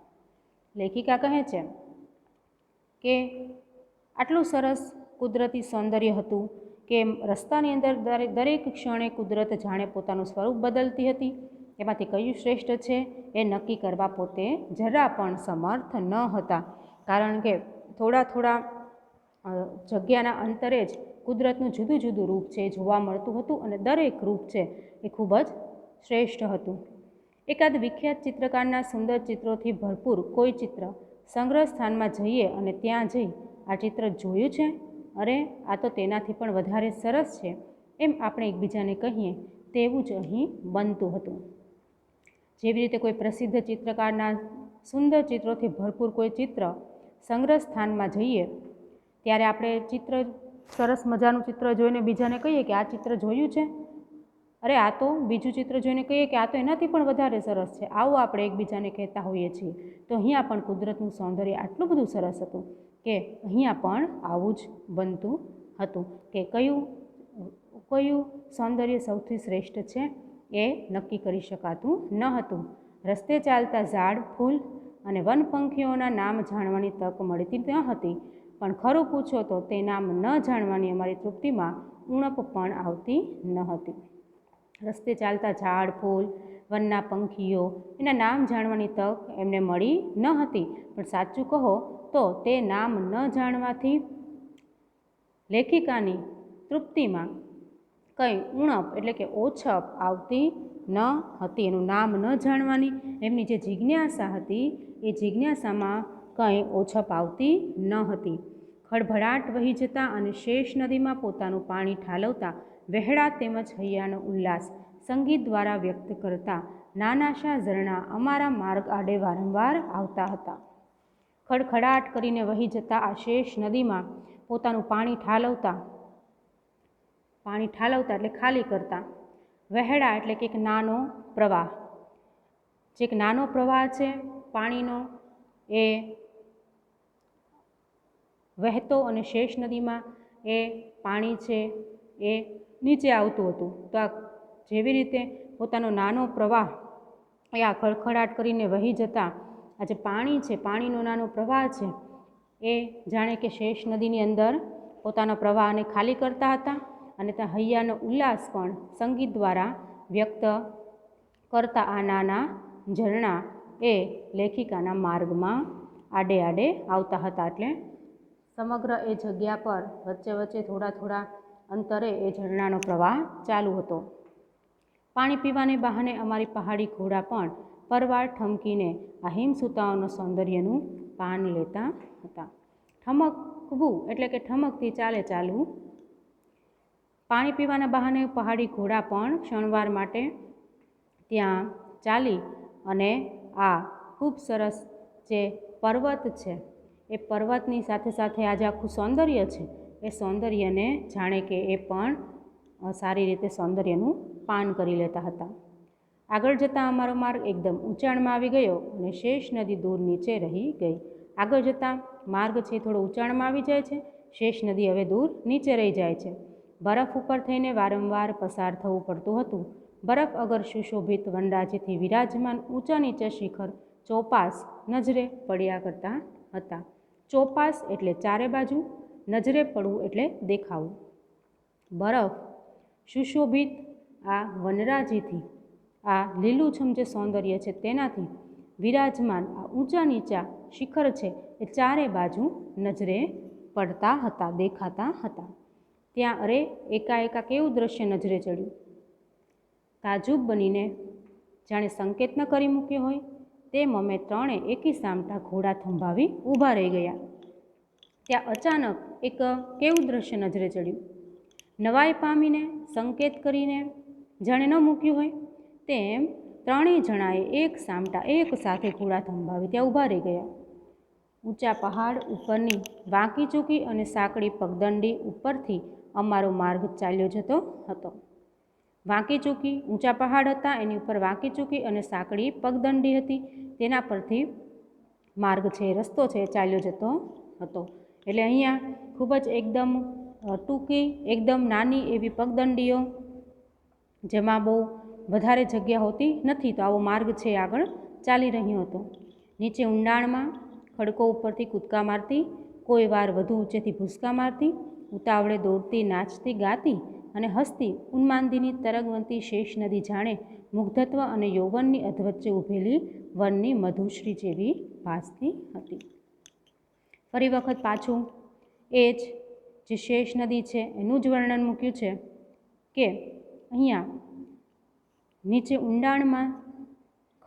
લેખિકા કહે છે કે આટલું સરસ કુદરતી સૌંદર્ય હતું કે રસ્તાની અંદર દરેક ક્ષણે કુદરત જાણે પોતાનું સ્વરૂપ બદલતી હતી. એમાંથી કયું શ્રેષ્ઠ છે એ નક્કી કરવા પોતે જરા પણ સમર્થ ન હતા, કારણ કે થોડા જગ્યાના અંતરે જ કુદરતનું જુદું જુદું રૂપ છે જોવા મળતું હતું અને દરેક રૂપ છે એ ખૂબ જ શ્રેષ્ઠ હતું. એકાદ વિખ્યાત ચિત્રકારના સુંદર ચિત્રોથી ભરપૂર કોઈ ચિત્ર સંગ્રહ સ્થાનમાં જઈએ અને ત્યાં જઈ આ ચિત્ર જોયું છે, અરે આ તો તેનાથી પણ વધારે સરસ છે, એમ આપણે એકબીજાને કહીએ તેવું જ અહીં બનતું હતું. જેવી રીતે કોઈ પ્રસિદ્ધ ચિત્રકારના સુંદર ચિત્રોથી ભરપૂર કોઈ ચિત્ર સંગ્રહ સ્થાનમાં જઈએ ત્યારે આપણે સરસ મજાનું ચિત્ર જોઈને બીજાને કહીએ કે આ ચિત્ર જોયું છે, અરે આ તો બીજું ચિત્ર જોઈને કહીએ કે આ તો એનાથી પણ વધારે સરસ છે. આવું આપણે એકબીજાને કહેતા હોઈએ છીએ. તો અહીંયા પણ કુદરતનું સૌંદર્ય આટલું બધું સરસ હતું કે અહીંયા પણ આવું જ બનતું હતું કે કયું સૌંદર્ય સૌથી શ્રેષ્ઠ છે એ નક્કી કરી શકાતું ન હતું. રસ્તે ચાલતા ઝાડ, ફૂલ અને વનપંખીઓના નામ જાણવાની તક મળતી ન હતી, પણ ખરું પૂછો તો તે નામ ન જાણવાની અમારી તૃપ્તિમાં ઉણપ પણ આવતી ન હતી. રસ્તે ચાલતા ઝાડ, ફૂલ, વનના પંખીઓ એના નામ જાણવાની તક એમને મળી ન હતી, પણ સાચું કહો તો તો તે નામ ન જાણવાથી લેખિકાની તૃપ્તિમાં કંઈ ઉણપ એટલે કે ઓછપ આવતી ન હતી. એનું નામ ન જાણવાની એમની જે જિજ્ઞાસા હતી એ જિજ્ઞાસામાં કંઈ ઓછપ આવતી ન હતી. ખળભળાટ વહી જતા અને શેષ નદીમાં પોતાનું પાણી ઠાલવતા વહેડા તેમજ હૈયાનો ઉલ્લાસ સંગીત દ્વારા વ્યક્ત કરતા નાનાશા ઝરણા અમારા માર્ગ આડે વારંવાર આવતા હતા. ખડખડાટ કરીને વહી જતા આ શેષ નદીમાં પોતાનું પાણી ઠાલવતા એટલે ખાલી કરતા, વહેડા એટલે કે એક નાનો પ્રવાહ, જે એક નાનો પ્રવાહ છે પાણીનો એ વહેતો અને શેષ નદીમાં એ પાણી છે એ નીચે આવતું હતું. તો આ જેવી રીતે પોતાનો નાનો પ્રવાહ એ આ ખળખળાટ કરીને વહી જતા આ જે પાણી છે, પાણીનો નાનો પ્રવાહ છે એ જાણે કે શેષ નદીની અંદર પોતાના પ્રવાહને ખાલી કરતા હતા અને ત્યાં હૈયાનો ઉલ્લાસ પણ સંગીત દ્વારા વ્યક્ત કરતા આ નાના ઝરણા એ લેખિકાના માર્ગમાં આડે આડે આવતા હતા. એટલે સમગ્ર એ જગ્યા પર વચ્ચે વચ્ચે થોડા થોડા અંતરે એ ઝરણાનો પ્રવાહ ચાલુ હતો. પાણી પીવાને બહાને અમારી પહાડી ઘોડા પણ પરવાર ઠમકીને આ હિમસૂતાઓનો સૌંદર્યનું પાન લેતા હતા. ઠમકવું એટલે કે ઠમકથી ચાલે ચાલવું. પાણી પીવાના બહાને પહાડી ઘોડા પણ ક્ષણવાર માટે ત્યાં ચાલી અને આ ખૂબ સરસ જે પર્વત છે એ પર્વતની સાથે સાથે આજે આખું સૌંદર્ય છે એ સૌંદર્યને જાણે કે એ પણ સારી રીતે સૌંદર્યનું પાન કરી લેતા હતા. આગળ જતાં અમારો માર્ગ એકદમ ઊંચાણમાં આવી ગયો અને શેષ નદી દૂર નીચે રહી ગઈ. આગળ જતાં માર્ગ છે થોડો ઊંચાણમાં આવી જાય છે, શેષ નદી હવે દૂર નીચે રહી જાય છે. બરફ ઉપર થઈને વારંવાર પસાર થવું પડતું હતું. બરફ અગર સુશોભિત વનરાજીથી વિરાજમાન ઊંચા નીચા શિખર ચોપાસ નજરે પડ્યા કરતા હતા. ચોપાસ એટલે ચારે બાજુ, નજરે પડવું એટલે દેખાવું. બરફ સુશોભિત આ વનરાજીથી આ લીલુંછમ જે સૌંદર્ય છે તેનાથી વિરાજમાન આ ઊંચા નીચા શિખર છે એ ચારે બાજુ નજરે પડતા હતા, દેખાતા હતા. ત્યાં અરે એકાએકા કેવું દ્રશ્ય નજરે ચડ્યું. તાજુબ બનીને જાણે સંકેત ન કરી મૂક્યો હોય તેમ અમે ત્રણે એકી સામટા ઘોડા થંભાવી ઊભા રહી ગયા. ત્યાં અચાનક એક કેવું દ્રશ્ય નજરે ચડ્યું. નવાઈ પામીને સંકેત કરીને જાણે ન મૂક્યું હોય તેમ ત્રણેય જણાએ એક સામટા એક સાથે ઘોડા થંભાવી ત્યાં ઊભા રહી ગયા. ઊંચા પહાડ ઉપરની વાંકી ચૂકી અને સાંકડી પગદંડી ઉપરથી અમારો માર્ગ ચાલ્યો જતો હતો. વાંકી ચૂકી ઊંચા પહાડ હતા, એની ઉપર વાંકી ચૂકી અને સાંકડી પગદંડી હતી, તેના પરથી માર્ગ છે, રસ્તો છે ચાલ્યો જતો હતો. એટલે અહીંયા ખૂબ જ એકદમ ટૂંકી, એકદમ નાની એવી પગદંડીઓ, જેમાં બહુ વધારે જગ્યા હોતી નથી, તો આવો માર્ગ છે આગળ ચાલી રહ્યો હતો. નીચે ઊંડાણમાં ખડકો ઉપરથી કૂદકા મારતી, કોઈ વાર વધુ ઊંચેથી ભૂસકા મારતી, ઉતાવળે દોડતી, નાચતી, ગાતી અને હસતી ઉન્માદિની તરંગવંતી શેષ નદી જાણે મુગ્ધત્વ અને યૌવનની અધવચ્ચે ઊભેલી વનની મધુશ્રી જેવી ભાસતી હતી. ફરી વખત પાછું એ જ જે શેષ નદી છે એનું જ વર્ણન મૂક્યું છે કે અહીંયા નીચે ઊંડાણમાં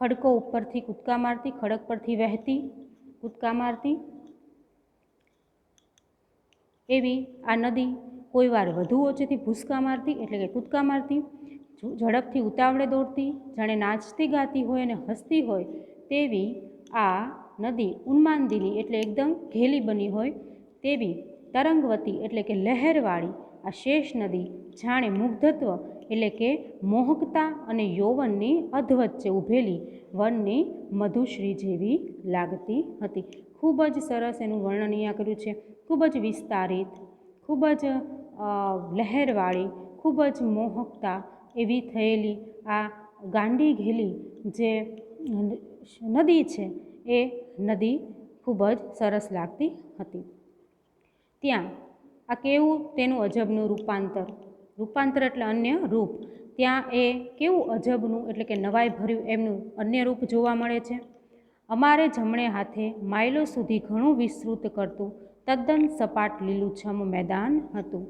ખડકો ઉપરથી કૂદકા મારતી, ખડક પરથી વહેતી, કૂદકા મારતી એવી આ નદી કોઈ વાર વધુ ઓછેથી ભૂસકા મારતી એટલે કે કૂદકા મારતી, ઝડપથી ઉતાવળે દોડતી, જાણે નાચતી ગાતી હોય અને હસતી હોય તેવી આ નદી ઉન્માદિની એટલે એકદમ ઘેલી બની હોય તેવી, તરંગવતી એટલે કે લહેરવાળી આ શેષ નદી જાણે મુગ્ધત્વ એટલે કે મોહકતા અને યૌવનની અધવચ્ચે ઊભેલી વનની મધુશ્રી જેવી લાગતી હતી. ખૂબ જ સરસ એનું વર્ણન અહીંયા કર્યું છે. ખૂબ જ વિસ્તારિત, ખૂબ જ લહેરવાળી, ખૂબ જ મોહકતા એવી થયેલી આ ગાંડી ઘેલી જે નદી છે એ નદી ખૂબ જ સરસ લાગતી હતી. ત્યાં આ કેવું તેનું અજબનું રૂપાંતર એટલે અન્ય રૂપ. ત્યાં એ કેવું અજબનું એટલે કે નવાઈ ભર્યું એમનું અન્ય રૂપ જોવા મળે છે. અમારે જમણે હાથે માઇલો સુધી ઘણું વિસ્તૃત કરતું તદ્દન સપાટ લીલુંછમ મેદાન હતું.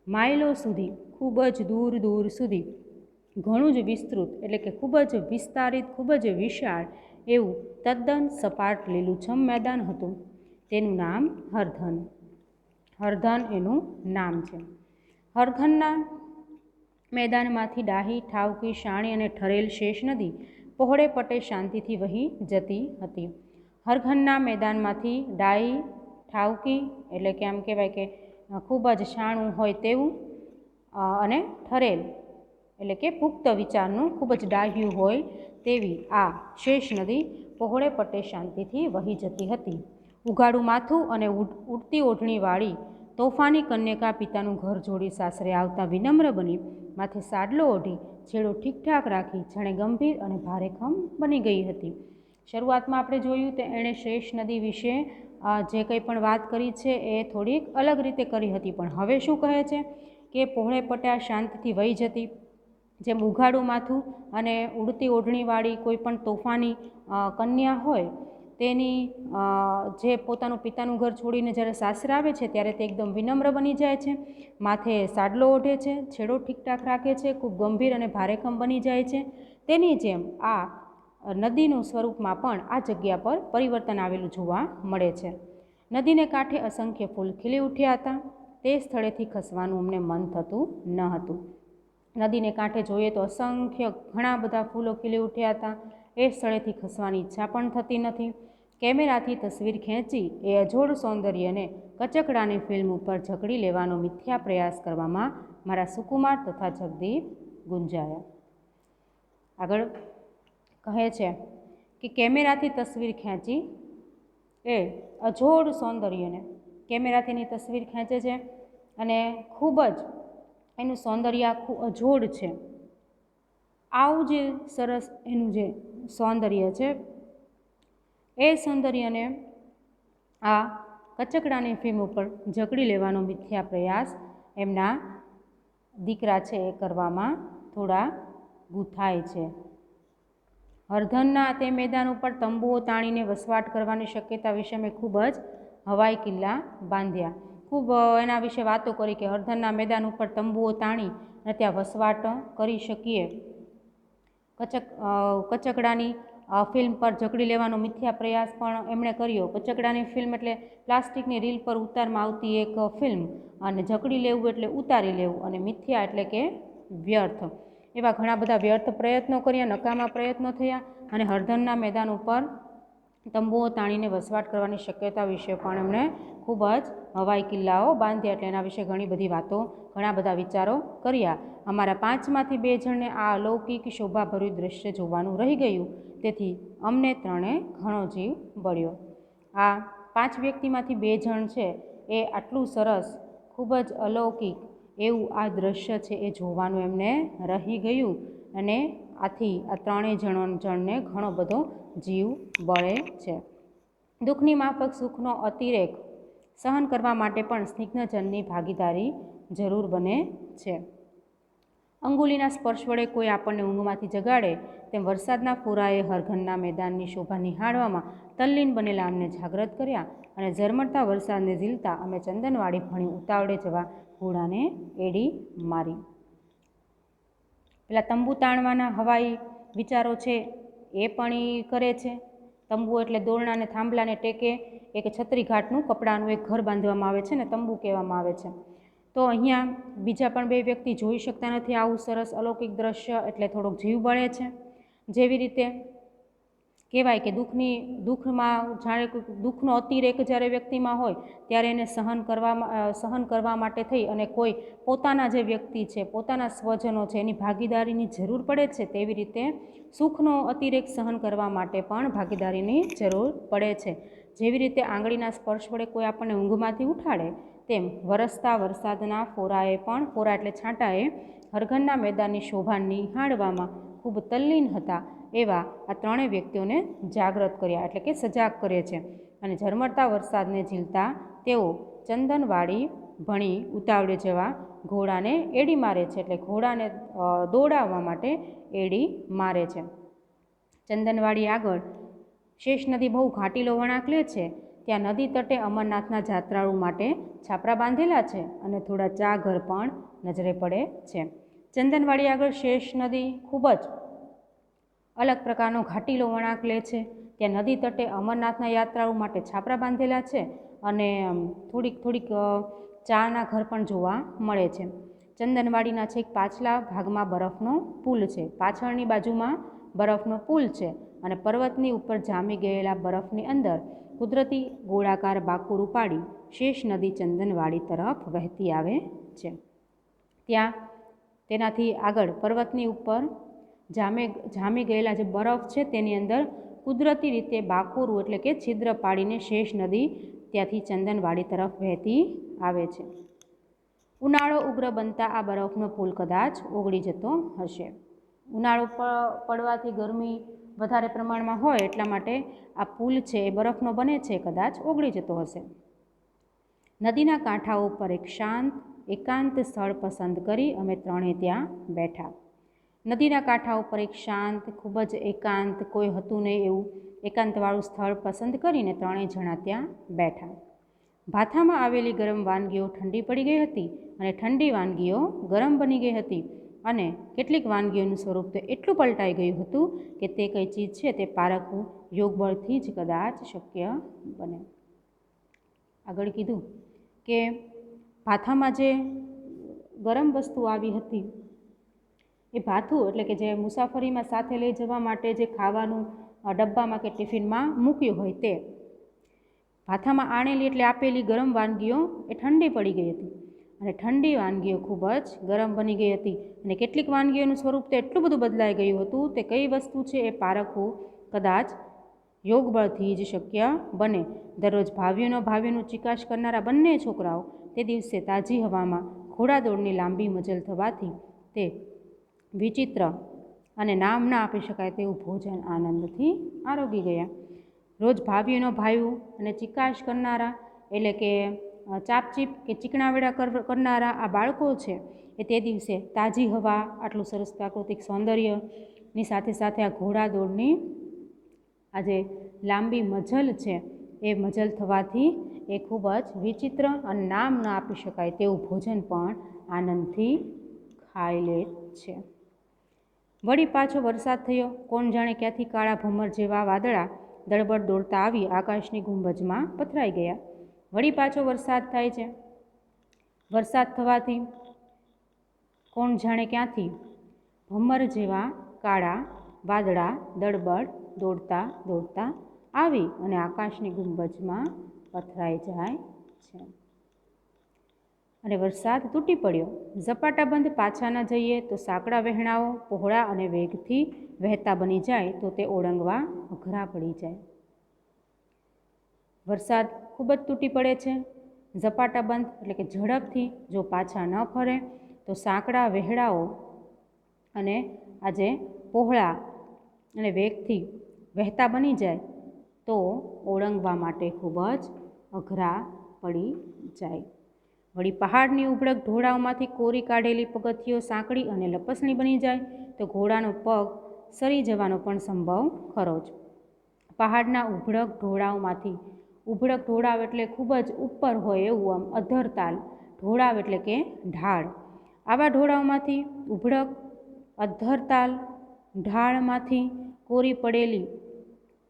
માઇલો સુધી, ખૂબ જ દૂર દૂર સુધી, ઘણું જ વિસ્તૃત એટલે કે ખૂબ જ વિસ્તારિત, ખૂબ જ વિશાળ એવું તદ્દન સપાટ લીલુંછમ મેદાન હતું. તેનું નામ હરધન. હરધન એનું નામ છે. હરધનના મેદાનમાંથી ડાહી, ઠાવકી, શાણી અને ઠરેલ શેષ નદી પહોળે પટે શાંતિથી વહી જતી હતી. હરધનના મેદાનમાંથી ડાહી, ઠાવકી એટલે કે આમ કહેવાય કે ખૂબ જ શાણું હોય તેવું અને ઠરેલ એટલે કે પુખ્ત વિચારનું ખૂબ જ ડાહ્યું હોય તેવી આ શેષ નદી પહોળે પટે શાંતિથી વહી જતી હતી. ઉઘાડું માથું અને ઉડતી ઓઢણીવાળી તોફાની કન્યકા પિતાનું ઘર છોડી સાસરે આવતા વિનમ્ર બની માથે સાડલો ઓઢી છેડો ઠીકઠાક રાખી જાણે ગંભીર અને ભારેખમ બની ગઈ હતી. શરૂઆતમાં આપણે જોયું તો એણે શેષ નદી વિશે જે કંઈ પણ વાત કરી છે એ થોડીક અલગ રીતે કરી હતી, પણ હવે શું કહે છે કે પહોળે પટ્યા શાંતિથી વહી જતી, જેમ ઉઘાડું માથું અને ઉડતી ઓઢણીવાળી કોઈ પણ તોફાની કન્યા હોય તેની જે પોતાનું પિતાનું ઘર છોડીને જ્યારે સાસરે આવે છે ત્યારે તે એકદમ વિનમ્ર બની જાય છે, માથે સાડલો ઓઢે છે, છેડો ઠીકઠાક રાખે છે, ખૂબ ગંભીર અને ભારેખમ બની જાય છે. તેની જેમ આ નદીનું સ્વરૂપમાં પણ આ જગ્યા પર પરિવર્તન આવેલું જોવા મળે છે. નદીને કાંઠે અસંખ્ય ફૂલ ખીલી ઉઠ્યા હતા. તે સ્થળેથી ખસવાનું અમને મન થતું ન હતું. નદીને કાંઠે જોઈએ તો અસંખ્ય ઘણા બધા ફૂલો ખીલી ઉઠ્યા હતા. એ સ્થળેથી ખસવાની ઈચ્છા પણ થતી નથી. કેમેરાથી તસવીર ખેંચી એ અજોડ સૌંદર્યને કચકડાની ફિલ્મ ઉપર ઝકડી લેવાનો મિથ્યા પ્રયાસ કરવામાં મારા સુકુમાર તથા જગદીપ ગુંજાયા. આગળ કહે છે કે કેમેરાથી તસવીર ખેંચી એ અજોડ સૌંદર્યને, કેમેરાથીની તસવીર ખેંચે છે અને ખૂબ જ એનું સૌંદર્ય આખું અજોડ છે. આવું જે સરસ એનું જે સૌંદર્ય છે એ સૌંદર્યને આ કચકડાની ફિલ્મ ઉપર ઝકડી લેવાનો મિથ્યા પ્રયાસ એમના દીકરા છે એ કરવામાં થોડા ગૂંથાય છે. હરધનના તે મેદાન ઉપર તંબુઓ તાણીને વસવાટ કરવાની શક્યતા વિશે મેં ખૂબ જ હવાઈ કિલ્લા બાંધ્યા. ખૂબ એના વિશે વાતો કરી કે હરધનના મેદાન ઉપર તંબુઓ તાણી અને ત્યાં વસવાટ કરી શકીએ. કચકડાની ફિલ્મ પર ઝકડી લેવાનો મિથ્યા પ્રયાસ પણ એમણે કર્યો. કચકડાની ફિલ્મ એટલે પ્લાસ્ટિકની રીલ પર ઉતારમાં આવતી એક ફિલ્મ, અને ઝકડી લેવું એટલે ઉતારી લેવું, અને મિથ્યા એટલે કે વ્યર્થ. એવા ઘણા બધા વ્યર્થ પ્રયત્નો કર્યા, નકામા પ્રયત્નો થયા, અને હરધનના મેદાન ઉપર તંબુઓ તાણીને વસવાટ કરવાની શક્યતા વિશે પણ એમણે ખૂબ જ હવાઈ કિલ્લાઓ બાંધ્યા. એટલે એના વિશે ઘણી બધી વાતો, ઘણા બધા વિચારો કર્યા. અમારા 5માંથી 2 જણને આ અલૌકિક શોભાભર્યું દૃશ્ય જોવાનું રહી ગયું, તેથી અમને 3 ઘણો જીવ બળ્યો. આ 5 વ્યક્તિમાંથી 2 જણ છે એ આટલું સરસ, ખૂબ જ અલૌકિક એવું આ દૃશ્ય છે એ જોવાનું એમને રહી ગયું, અને આથી આ 3 જણને ઘણો બધો જીવ બળે છે. દુઃખની માફક સુખનો અતિરેક સહન કરવા માટે પણ સ્નિગ્ધજનની ભાગીદારી જરૂર બને છે. અંગુલીના સ્પર્શ વડે કોઈ આપણને ઊંઘમાંથી જગાડે તેમ વરસાદના ફોરાએ હરધનના મેદાનની શોભા નિહાળવામાં તલ્લીન બનેલા અમને જાગ્રત કર્યા, અને ઝરમરતા વરસાદને ઝીલતા અમે ચંદનવાડી ભણી ઉતાવળે જવા ઘોડાને એડી મારી. પેલા તંબુ તાણવાના હવાઈ વિચારો છે એ પણ એ કરે છે. તંબુ એટલે દોરણાને થાંભલાને ટેકે એક છત્રી ઘાટનું કપડાનું એક ઘર બાંધવામાં આવે છે ને તંબુ કહેવામાં આવે છે. તો અહીંયા બીજા પણ 2 વ્યક્તિ જોઈ શકતા નથી આવું સરસ અલૌકિક દ્રશ્ય, એટલે થોડોક જીવ બળે છે. જેવી રીતે કહેવાય કે દુઃખમાં જ્યારે દુઃખનો અતિરેક જ્યારે વ્યક્તિમાં હોય ત્યારે એને સહન કરવા માટે થઈ અને કોઈ પોતાના જે વ્યક્તિ છે, પોતાના સ્વજનો છે, એની ભાગીદારીની જરૂર પડે છે. તેવી રીતે સુખનો અતિરેક સહન કરવા માટે પણ ભાગીદારીની જરૂર પડે છે. જેવી રીતે આંગળીના સ્પર્શ વડે કોઈ આપણને ઊંઘમાંથી ઉઠાડે, તેમ વરસતા વરસાદના ફોરાએ પણ, ફોરા એટલે છાંટાએ, હરધનના મેદાનની શોભા નિહાળવામાં ખૂબ તલ્લીન હતા એવા આ 3 વ્યક્તિઓને જાગૃત કર્યા, એટલે કે સજાગ કરે છે. અને ઝરમરતા વરસાદને ઝીલતા તેઓ ચંદનવાડી ભણી ઉતાવળે જવા ઘોડાને એડી મારે છે, એટલે ઘોડાને દોડાવવા માટે એડી મારે છે. ચંદનવાડી આગળ શેષ નદી બહુ ઘાટીલો વળાંક લે છે ત્યાં નદી તટે અમરનાથના જાત્રાળુ માટે છાપરા બાંધેલા છે અને થોડા ચા ઘર પણ નજરે પડે છે. ચંદનવાડી આગળ શેષ નદી ખૂબ જ અલગ પ્રકારનો ઘાટીલો વળાંક લે છે. ત્યાં નદી તટે અમરનાથના યાત્રાળુ માટે છાપરા બાંધેલા છે અને થોડીક ચાના ઘર પણ જોવા મળે છે. ચંદનવાડીના છેક પાછલા ભાગમાં બરફનો પુલ છે. પાછળની બાજુમાં બરફનો પુલ છે અને પર્વતની ઉપર જામી ગયેલા બરફની અંદર કુદરતી ગોળાકાર બાકુર ઉપાડી શેષ નદી ચંદનવાડી તરફ વહેતી આવે છે. ત્યાં તેનાથી આગળ પર્વતની ઉપર જામી ગયેલા જે બરફ છે તેની અંદર કુદરતી રીતે બાકુરું એટલે કે છિદ્ર પાડીને શેષ નદી ત્યાંથી ચંદનવાડી તરફ વહેતી આવે છે. ઉનાળો ઉગ્ર બનતા આ બરફનો પુલ કદાચ ઓગળી જતો હશે. ઉનાળો પડવાથી ગરમી વધારે પ્રમાણમાં હોય એટલા માટે આ પુલ છે એ બરફનો બને છે, કદાચ ઓગળી જતો હશે. નદીના કાંઠા ઉપર એક શાંત એકાંત સ્થળ પસંદ કરી અમે ત્રણે ત્યાં બેઠા. નદીના કાંઠા ઉપર એક શાંત ખૂબ જ એકાંત કોઈ હતું નહીં એવું એકાંતવાળું સ્થળ પસંદ કરીને ત્રણેય જણા ત્યાં બેઠા. ભાથામાં આવેલી ગરમ વાનગીઓ ઠંડી પડી ગઈ હતી અને ઠંડી વાનગીઓ ગરમ બની ગઈ હતી અને કેટલીક વાનગીઓનું સ્વરૂપ તો એટલું પલટાઈ ગયું હતું કે તે કઈ ચીજ છે તે પારખવું યોગબળથી જ કદાચ શક્ય બને. આગળ કીધું કે ભાથામાં જે ગરમ વસ્તુ આવી હતી એ ભાથું એટલે કે જે મુસાફરીમાં સાથે લઈ જવા માટે જે ખાવાનું ડબ્બામાં કે ટિફિનમાં મૂક્યું હોય તે ભાથામાં આણેલી એટલે આપેલી ગરમ વાનગીઓ એ ઠંડી પડી ગઈ હતી અને ઠંડી વાનગીઓ ખૂબ જ ગરમ બની ગઈ હતી અને કેટલીક વાનગીઓનું સ્વરૂપ તો એટલું બધું બદલાઈ ગયું હતું તે કઈ વસ્તુ છે એ પારખવું કદાચ યોગબળથી જ શક્ય બને. દરરોજ ભાવ્યનું ચિકાશ કરનારા બંને છોકરાઓ તે દિવસે તાજી હવામાં ઘોડાદોડની લાંબી મજલ થવાથી તે વિચિત્ર અને નામ ના આપી શકાય તેવું ભોજન આનંદથી આરોગી ગયા. રોજ ભાવ્યું અને ચિકાશ કરનારા એટલે કે ચાપચીપ કે ચીકણાવેડા કરનારા આ બાળકો છે એ તે દિવસે તાજી હવા આટલું સરસ પ્રાકૃતિક સૌંદર્યની સાથે સાથે આ ઘોડાદોડની આ જે લાંબી મજલ છે એ મજલ થવાથી એ ખૂબ જ વિચિત્ર અને નામ ન આપી શકાય તેવું ભોજન પણ આનંદથી ખાઈ લે છે. વળી પાછો વરસાદ થયો. કોણ જાણે ક્યાંથી કાળા ભમર જેવા વાદળા દળબડ દોડતા આવી આકાશની ગુંબજમાં પથરાઈ ગયા. વળી પાછો વરસાદ થાય છે. વરસાદ થવાથી કોણ જાણે ક્યાંથી ભમર જેવા કાળા વાદળા દળબડ દોડતા આવી અને આકાશની ગુંબજમાં પથરાઈ જાય છે. અને વરસાદ તૂટી પડ્યો. ઝપાટાબંધ પાછા ન જઈએ તો સાંકડા વહેણાઓ પહોળા અને વેગથી વહેતા બની જાય તો તે ઓળંગવા અઘરા પડી જાય. વરસાદ ખૂબ જ તૂટી પડે છે. ઝપાટાબંધ એટલે કે ઝડપથી જો પાછા ન ફરે તો સાંકડા વહેડાઓ અને આજે પહોળા અને વેગથી વહેતા બની જાય તો ઓળંગવા માટે ખૂબ જ અઘરા પડી જાય. વળી પહાડની ઉભળક ઢોળાવમાંથી કોરી કાઢેલી પગથિયો સાંકડી અને લપસણી બની જાય તો ઘોડાનો પગ સરી જવાનો પણ સંભવ ખરો જ. પહાડના ઉભળક ઢોળાવમાંથી ઉભળક ઢોળાવ એટલે ખૂબ જ ઉપર હોય એવું આમ અધરતાલ, ઢોળાવ એટલે કે ઢાળ. આવા ઢોળાવમાંથી ઉભળક અધરતાલ ઢાળમાંથી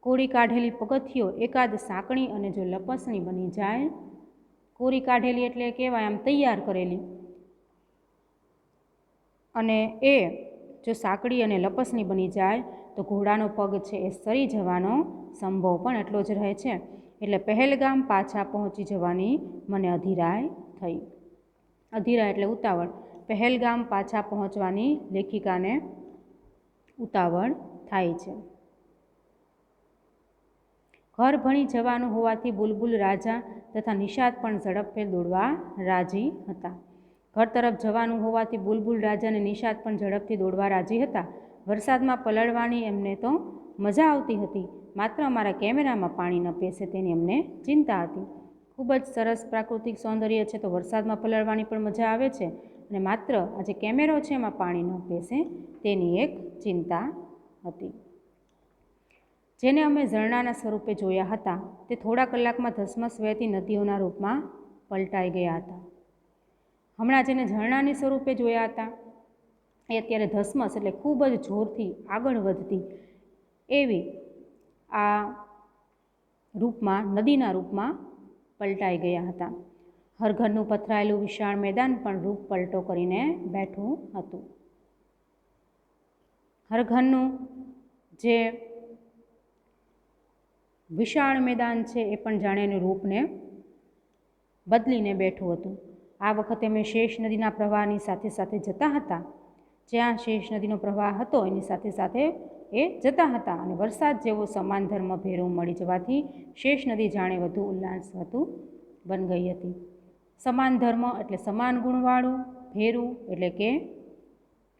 કોરી કાઢેલી પગથિયો એકાદ સાંકણી અને જો લપસણી બની જાય, કોરી કાઢેલી એટલે કહેવાય આમ તૈયાર કરેલી, અને એ જો સાંકડી અને લપસણી બની જાય તો ઘોડાનો પગ છે એ સરી જવાનો સંભવ પણ એટલો જ રહે છે. એટલે પહેલગામ પાછા પહોંચી જવાની મને અધીરાય થઈ. અધીરાય એટલે ઉતાવળ. પહેલગામ પાછા પહોંચવાની લેખિકાને ઉતાવળ થાય છે. ઘર ભણી જવાનું હોવાથી બુલબુલ રાજા તથા નિષાદ પણ ઝડપભેર દોડવા રાજી હતા. ઘર તરફ જવાનું હોવાથી બુલબુલ રાજા અને નિષાદ પણ ઝડપથી દોડવા રાજી હતા. વરસાદમાં પલળવાની એમને તો મજા આવતી હતી, માત્ર અમારા કેમેરામાં પાણી ન પેસે તેની અમને ચિંતા હતી. ખૂબ જ સરસ પ્રાકૃતિક સૌંદર્ય છે તો વરસાદમાં પલળવાની પણ મજા આવે છે અને માત્ર આ જે કેમેરો છે એમાં પાણી ન પેસે તેની એક ચિંતા હતી. જેને અમે ઝરણાના સ્વરૂપે જોયા હતા તે થોડા કલાકમાં ધસમસ વહેતી નદીઓના રૂપમાં પલટાઈ ગયા હતા. હમણાં જેને ઝરણાની સ્વરૂપે જોયા હતા એ અત્યારે ધસમસ એટલે ખૂબ જ જોરથી આગળ વધતી એવી આ રૂપમાં નદીના રૂપમાં પલટાઈ ગયા હતા. હરઘરનું પથરાયેલું વિશાળ મેદાન પણ રૂપ પલટો કરીને બેઠું હતું. હરઘરનું જે વિશાળ મેદાન છે એ પણ જાણે એનું રૂપને બદલીને બેઠું હતું. આ વખતે અમે શેષ નદીના પ્રવાહની સાથે સાથે જતા હતા. જ્યાં શેષ નદીનો પ્રવાહ હતો એની સાથે સાથે એ જતા હતા અને વરસાદ જેવો સમાન ધર્મ ભેરું મળી જવાથી શેષ નદી જાણે વધુ ઉલ્લાસવતું બની ગઈ હતી. સમાન ધર્મ એટલે સમાન ગુણવાળું, ભેરું એટલે કે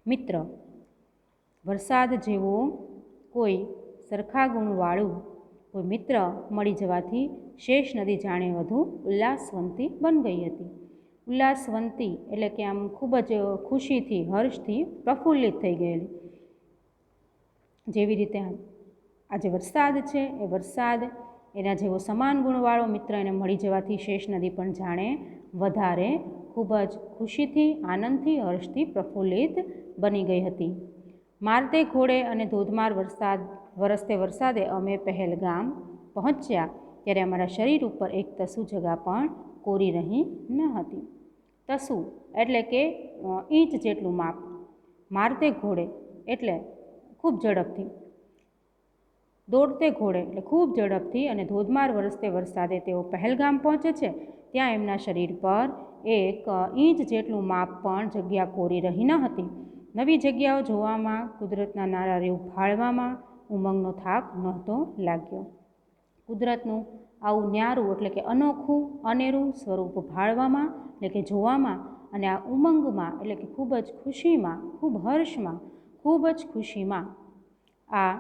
મિત્ર. વરસાદ જેવો કોઈ સરખા ગુણવાળું કોઈ મિત્ર મળી જવાથી શેષ નદી જાણે વધુ ઉલ્લાસવંતી બની ગઈ હતી. ઉલ્લાસવંતી એટલે કે આમ ખૂબ જ ખુશીથી, હર્ષથી પ્રફુલ્લિત થઈ ગયેલી. જેવી રીતે આ જે વરસાદ છે એ વરસાદ એના જેવો સમાન ગુણવાળો મિત્ર એને મળી જવાથી શેષ નદી પણ જાણે વધારે ખૂબ જ ખુશીથી, આનંદથી, હર્ષથી પ્રફુલ્લિત બની ગઈ હતી. મારતે ઘોડે અને ધોધમાર વરસતે વરસાદે અમે પહેલગામ પહોંચ્યા ત્યારે અમારા શરીર ઉપર એક તસુ જગા પણ કોરી રહી ન હતી. તસુ એટલે કે ઇંચ જેટલું માપ. મારતે ઘોડે એટલે ખૂબ ઝડપથી, દોડતે ઘોડે એટલે ખૂબ ઝડપથી, અને ધોધમાર વરસતે વરસાદે તેઓ પહેલગામ પહોંચે છે ત્યાં એમના શરીર પર એક ઇંચ જેટલું માપ પણ જગ્યા કોરી રહી ન હતી. નવી જગ્યાઓ જોવામાં, કુદરતના નારારીઓ ભાળવામાં ઉમંગનો થાક નહોતો લાગ્યો. કુદરતનું આવું ન્યારું એટલે કે અનોખું, અનેરું સ્વરૂપ ભાળવામાં એટલે કે જોવામાં અને આ ઉમંગમાં એટલે કે ખૂબ જ ખુશીમાં, ખૂબ હર્ષમાં, ખૂબ જ ખુશીમાં, આ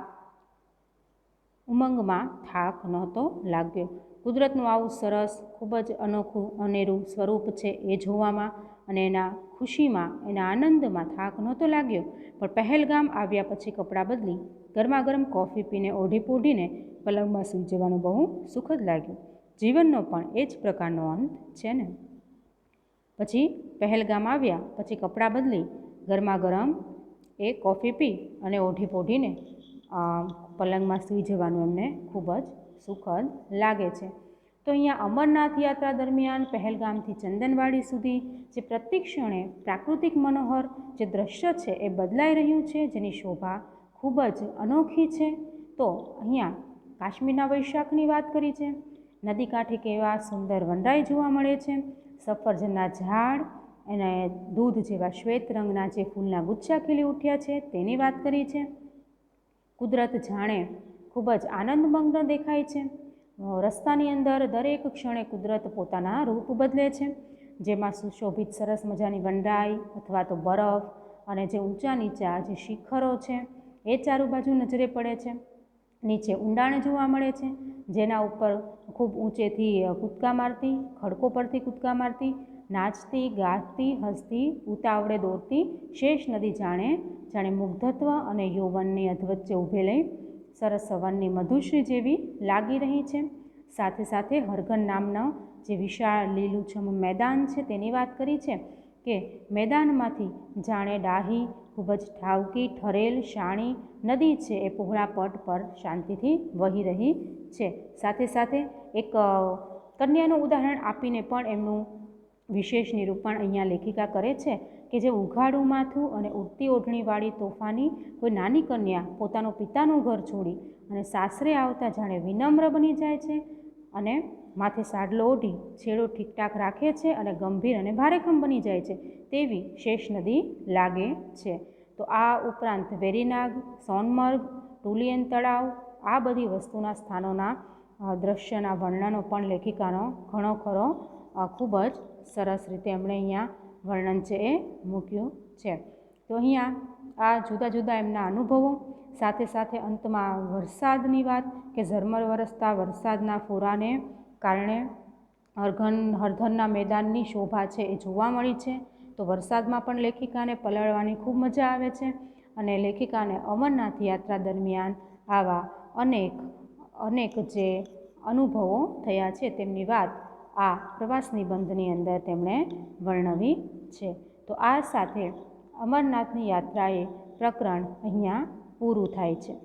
ઉમંગમાં થાક નહોતો લાગ્યો. કુદરતનું આવું સરસ, ખૂબ જ અનોખું, અનેરું સ્વરૂપ છે એ જોવામાં અને એના ખુશીમાં, એના આનંદમાં થાક નહોતો લાગ્યો. પણ પહેલગામ આવ્યા પછી કપડાં બદલી ગરમા ગરમ કોફી પીને ઓઢી પોઢીને પલંગમાં સૂઈ જવાનું બહુ સુખદ લાગ્યું. જીવનનો પણ એ જ પ્રકારનો અંત છે ને. પછી પહેલગામ આવ્યા પછી કપડાં બદલી ગરમા ગરમ એ કોફી પી અને ઓઢી પોઢીને પલંગમાં સૂઈ જવાનું એમને ખૂબ જ સુખદ લાગે છે. તો અહીંયા અમરનાથ યાત્રા દરમિયાન પહેલગામથી ચંદનવાડી સુધી જે પ્રતિ ક્ષણે પ્રાકૃતિક મનોહર જે દ્રશ્ય છે એ બદલાઈ રહ્યું છે, જેની શોભા ખૂબ જ અનોખી છે. તો અહીંયા કાશ્મીરના વૈશાખની વાત કરી છે. નદી કાંઠે કેવા સુંદર વનરાઈ જોવા મળે છે. સફરજનના ઝાડ અને દૂધ જેવા શ્વેત રંગના જે ફૂલના ગુચ્છા ખીલી ઉઠ્યા છે તેની વાત કરી છે. કુદરત જાણે ખૂબ જ આનંદમગ્ન દેખાય છે. રસ્તાની અંદર દરેક ક્ષણે કુદરત પોતાના રૂપ બદલે છે, જેમાં સુશોભિત સરસ મજાની વનરાઈ અથવા તો બરફ અને જે ઊંચા નીચા જે શિખરો છે એ ચારે બાજુ નજરે પડે છે. નીચે ઊંડાણ જોવા મળે છે, જેના ઉપર ખૂબ ઊંચેથી કૂદકા મારતી, ખડકો પરથી કૂદકા મારતી, નાચતી, ગાતી, હસતી, ઉતાવળે દોડતી શેષ નદી જાણે મુગ્ધત્વ અને યૌવનની અધવચ્ચે ઊભેલી સરસ વનની મધુશ્રી જેવી લાગી રહી છે. સાથે સાથે હરઘર નામનો જે વિશાળ લીલુંછમ મેદાન છે તેની વાત કરી છે કે મેદાનમાંથી જાણે ડાહી, ખૂબ જ ઠાવકી, ઠરેલ, શાણી નદી છે એ પહોળા પટ પર શાંતિથી વહી રહી છે. સાથે સાથે એક કન્યાનું ઉદાહરણ આપીને પણ એમનું વિશેષ નિરૂપણ અહીંયા લેખિકા કરે છે કે જે ઉઘાડું માથું અને ઉડતી ઓઢણીવાળી તોફાની કોઈ નાની કન્યા પોતાનું પિતાનું ઘર છોડી અને સાસરે આવતા જાણે વિનમ્ર બની જાય છે અને માથે સાડલો ઓઢી છેડો ઠીકઠાક રાખે છે અને ગંભીર અને ભારેખમ બની જાય છે તેવી શેષ નદી લાગે છે. તો આ ઉપરાંત વેરીનાગ, સોનમર્ગ, ટુલિયન તળાવ આ બધી વસ્તુના સ્થાનોના દ્રશ્યના વર્ણનો પણ લેખિકાનો ઘણો ખરો ખૂબ જ સરસ રીતે એમણે અહીંયા વર્ણન છે એ મૂક્યું છે. તો અહીંયા આ જુદા જુદા એમના અનુભવો, સાથે સાથે અંતમાં વરસાદની વાત કે ઝરમર વરસતા વરસાદના ફોરાને કારણે હરધરના મેદાનની શોભા છે એ જોવા મળી છે. તો વરસાદમાં પણ લેખિકાને પલળવાની ખૂબ મજા આવે છે અને લેખિકાને અમરનાથ યાત્રા દરમિયાન આવા અનેક જે અનુભવો થયા છે તેમની વાત આ પ્રવાસ નિબંધની અંદર તેમણે વર્ણવી છે. તો આ સાથે અમરનાથની યાત્રાએ પ્રકરણ અહીંયા પૂરું થાય છે.